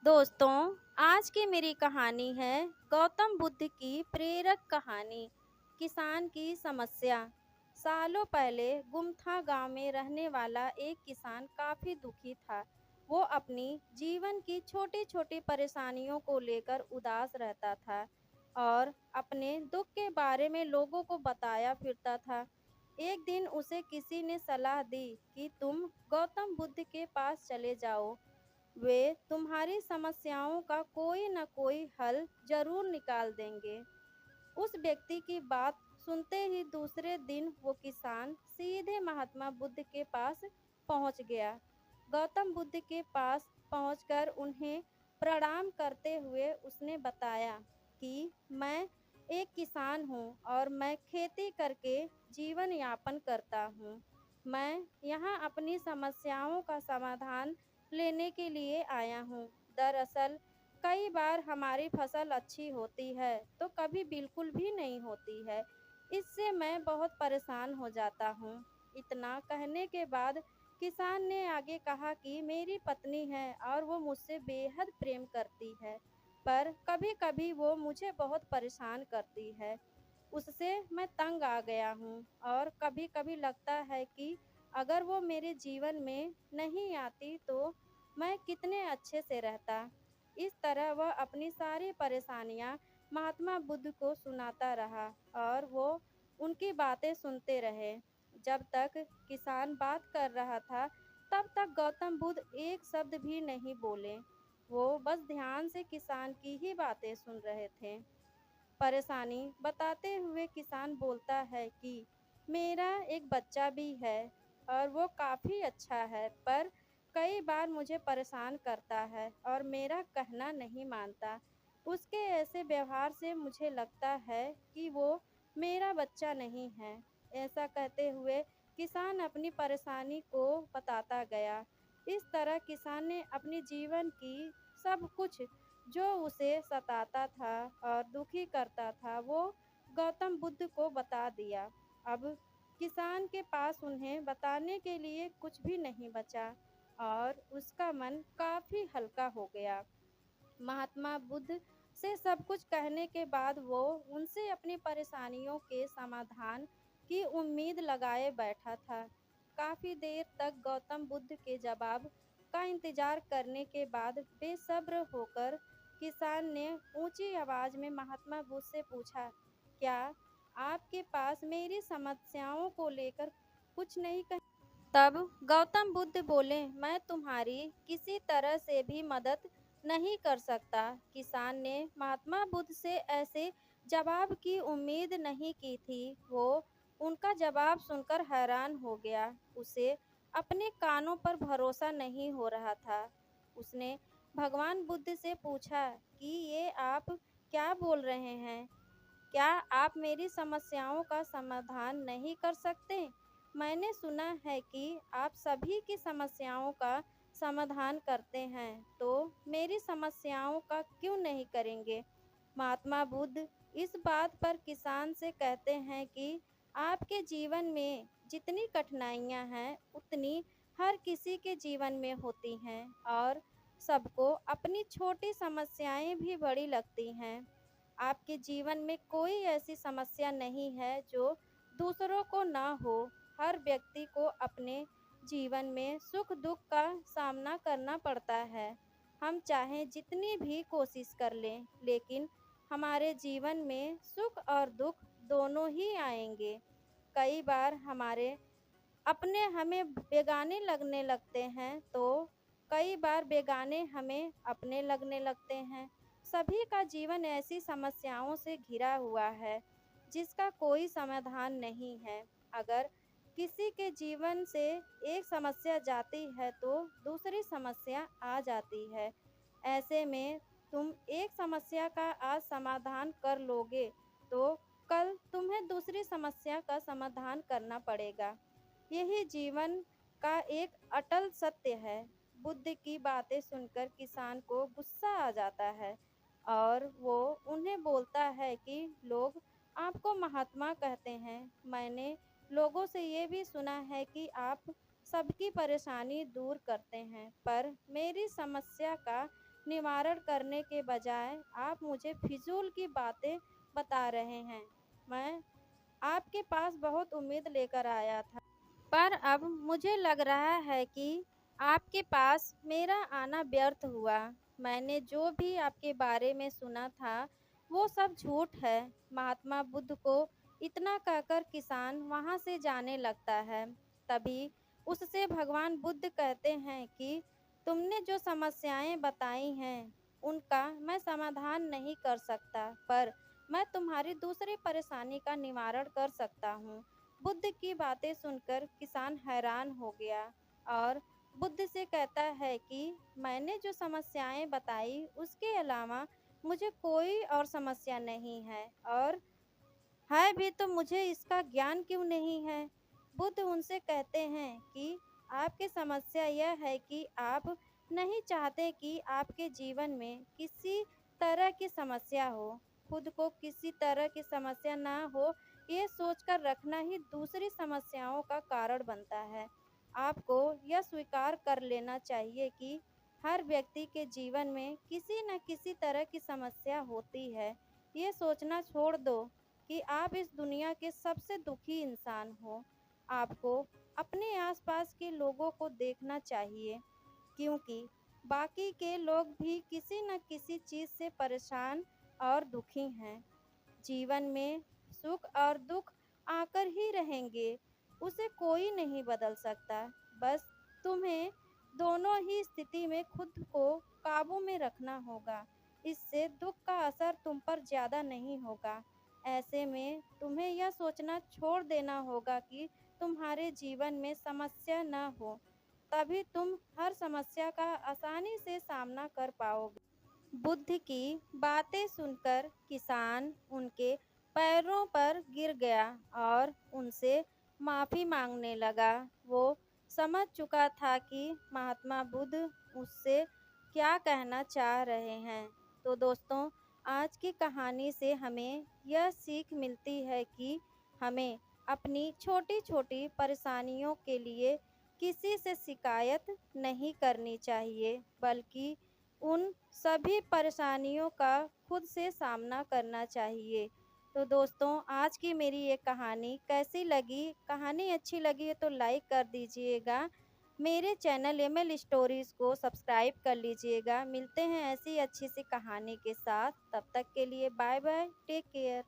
दोस्तों, आज की मेरी कहानी है गौतम बुद्ध की प्रेरक कहानी, किसान की समस्या। सालों पहले गुमथा गांव में रहने वाला एक किसान काफ़ी दुखी था। वो अपनी जीवन की छोटी-छोटी परेशानियों को लेकर उदास रहता था और अपने दुख के बारे में लोगों को बताया फिरता था। एक दिन उसे किसी ने सलाह दी कि तुम गौतम बुद्ध के पास चले जाओ, वे तुम्हारी समस्याओं का कोई न कोई हल जरूर निकाल देंगे। उस व्यक्ति की बात सुनते ही दूसरे दिन वो किसान सीधे महात्मा बुद्ध के पास पहुंच गया। गौतम बुद्ध के पास पहुंचकर उन्हें प्रणाम करते हुए उसने बताया कि मैं एक किसान हूँ और मैं खेती करके जीवन यापन करता हूँ। मैं यहाँ अपनी समस्याओं का समाधान लेने के लिए आया हूँ। दरअसल कई बार हमारी फसल अच्छी होती है तो कभी बिल्कुल भी नहीं होती है। इससे मैं बहुत परेशान हो जाता हूँ। इतना कहने के बाद किसान ने आगे कहा कि मेरी पत्नी है और वो मुझसे बेहद प्रेम करती है, पर कभी-कभी वो मुझे बहुत परेशान करती है। उससे मैं तंग आ गया हूँ और कभी-कभी लगता है कि अगर वो मेरे जीवन में नहीं आती तो मैं कितने अच्छे से रहता। इस तरह वह अपनी सारी परेशानियां महात्मा बुद्ध को सुनाता रहा और वो उनकी बातें सुनते रहे। जब तक किसान बात कर रहा था, तब तक गौतम बुद्ध एक शब्द भी नहीं बोले। वो बस ध्यान से किसान की ही बातें सुन रहे थे। परेशानी बताते हुए किसान बोलता है कि मेरा एक बच्चा भी है और वो काफ़ी अच्छा है, पर कई बार मुझे परेशान करता है और मेरा कहना नहीं मानता। उसके ऐसे व्यवहार से मुझे लगता है कि वो मेरा बच्चा नहीं है। ऐसा कहते हुए किसान अपनी परेशानी को बताता गया। इस तरह किसान ने अपने जीवन की सब कुछ जो उसे सताता था और दुखी करता था, वो गौतम बुद्ध को बता दिया। अब किसान के पास उन्हें बताने के लिए कुछ भी नहीं बचा और उसका मन काफ़ी हल्का हो गया। महात्मा बुद्ध से सब कुछ कहने के बाद वो उनसे अपनी परेशानियों के समाधान की उम्मीद लगाए बैठा था। काफ़ी देर तक गौतम बुद्ध के जवाब का इंतजार करने के बाद बेसब्र होकर किसान ने ऊंची आवाज़ में महात्मा बुद्ध से पूछा, क्या आपके पास मेरी समस्याओं को लेकर कुछ नहीं कह? तब गौतम बुद्ध बोले, मैं तुम्हारी किसी तरह से भी मदद नहीं कर सकता। किसान ने महात्मा बुद्ध से ऐसे जवाब की उम्मीद नहीं की थी। वो उनका जवाब सुनकर हैरान हो गया। उसे अपने कानों पर भरोसा नहीं हो रहा था। उसने भगवान बुद्ध से पूछा कि ये आप क्या बोल रहे हैं? क्या आप मेरी समस्याओं का समाधान नहीं कर सकते? मैंने सुना है कि आप सभी की समस्याओं का समाधान करते हैं, तो मेरी समस्याओं का क्यों नहीं करेंगे? महात्मा बुद्ध इस बात पर किसान से कहते हैं कि आपके जीवन में जितनी कठिनाइयां हैं, उतनी हर किसी के जीवन में होती हैं और सबको अपनी छोटी समस्याएं भी बड़ी लगती हैं। आपके जीवन में कोई ऐसी समस्या नहीं है जो दूसरों को ना हो। हर व्यक्ति को अपने जीवन में सुख दुख का सामना करना पड़ता है। हम चाहे जितनी भी कोशिश कर लें, लेकिन हमारे जीवन में सुख और दुख दोनों ही आएंगे। कई बार हमारे अपने हमें बेगाने लगने लगते हैं, तो कई बार बेगाने हमें अपने लगने लगते हैं। सभी का जीवन ऐसी समस्याओं से घिरा हुआ है जिसका कोई समाधान नहीं है। अगर किसी के जीवन से एक समस्या जाती है तो दूसरी समस्या आ जाती है। ऐसे में तुम एक समस्या का आज समाधान कर लोगे तो कल तुम्हें दूसरी समस्या का समाधान करना पड़ेगा। यही जीवन का एक अटल सत्य है। बुद्ध की बातें सुनकर किसान को गुस्सा आ जाता है और वो उन्हें बोलता है कि लोग आपको महात्मा कहते हैं। मैंने लोगों से ये भी सुना है कि आप सबकी परेशानी दूर करते हैं, पर मेरी समस्या का निवारण करने के बजाय आप मुझे फिजूल की बातें बता रहे हैं। मैं आपके पास बहुत उम्मीद लेकर आया था, पर अब मुझे लग रहा है कि आपके पास मेरा आना व्यर्थ हुआ। मैंने जो भी आपके बारे में सुना था वो सब झूठ है। महात्मा बुद्ध को इतना कहकर किसान वहाँ से जाने लगता है। तभी उससे भगवान बुद्ध कहते हैं कि तुमने जो समस्याएं बताई हैं उनका मैं समाधान नहीं कर सकता, पर मैं तुम्हारी दूसरी परेशानी का निवारण कर सकता हूँ। बुद्ध की बातें सुनकर किसान हैरान हो गया और बुद्ध से कहता है कि मैंने जो समस्याएं बताई उसके अलावा मुझे कोई और समस्या नहीं है, और है भी तो मुझे इसका ज्ञान क्यों नहीं है। बुद्ध उनसे कहते हैं कि आपकी समस्या यह है कि आप नहीं चाहते कि आपके जीवन में किसी तरह की समस्या हो। खुद को किसी तरह की समस्या ना हो, ये सोचकर रखना ही दूसरी समस्याओं का कारण बनता है। आपको यह स्वीकार कर लेना चाहिए कि हर व्यक्ति के जीवन में किसी न किसी तरह की समस्या होती है। ये सोचना छोड़ दो कि आप इस दुनिया के सबसे दुखी इंसान हो। आपको अपने आसपास के लोगों को देखना चाहिए, क्योंकि बाकी के लोग भी किसी न किसी चीज़ से परेशान और दुखी हैं। जीवन में सुख और दुख आकर ही रहेंगे, उसे कोई नहीं बदल सकता। बस तुम्हें दोनों ही स्थिति में खुद को काबू में रखना होगा। इससे दुख का असर तुम पर ज़्यादा नहीं होगा। ऐसे में तुम्हें यह सोचना छोड़ देना होगा कि तुम्हारे जीवन में समस्या न हो, तभी तुम हर समस्या का आसानी से सामना कर पाओगे। बुद्ध की बातें सुनकर किसान उनके पैरों पर गिर गया और उनसे माफ़ी मांगने लगा। वो समझ चुका था कि महात्मा बुद्ध उससे क्या कहना चाह रहे हैं। तो दोस्तों, आज की कहानी से हमें यह सीख मिलती है कि हमें अपनी छोटी छोटी परेशानियों के लिए किसी से शिकायत नहीं करनी चाहिए, बल्कि उन सभी परेशानियों का खुद से सामना करना चाहिए। तो दोस्तों, आज की मेरी ये कहानी कैसी लगी? कहानी अच्छी लगी है तो लाइक कर दीजिएगा। मेरे चैनल एमएल स्टोरीज़ को सब्सक्राइब कर लीजिएगा। मिलते हैं ऐसी अच्छी सी कहानी के साथ। तब तक के लिए बाय बाय, टेक केयर।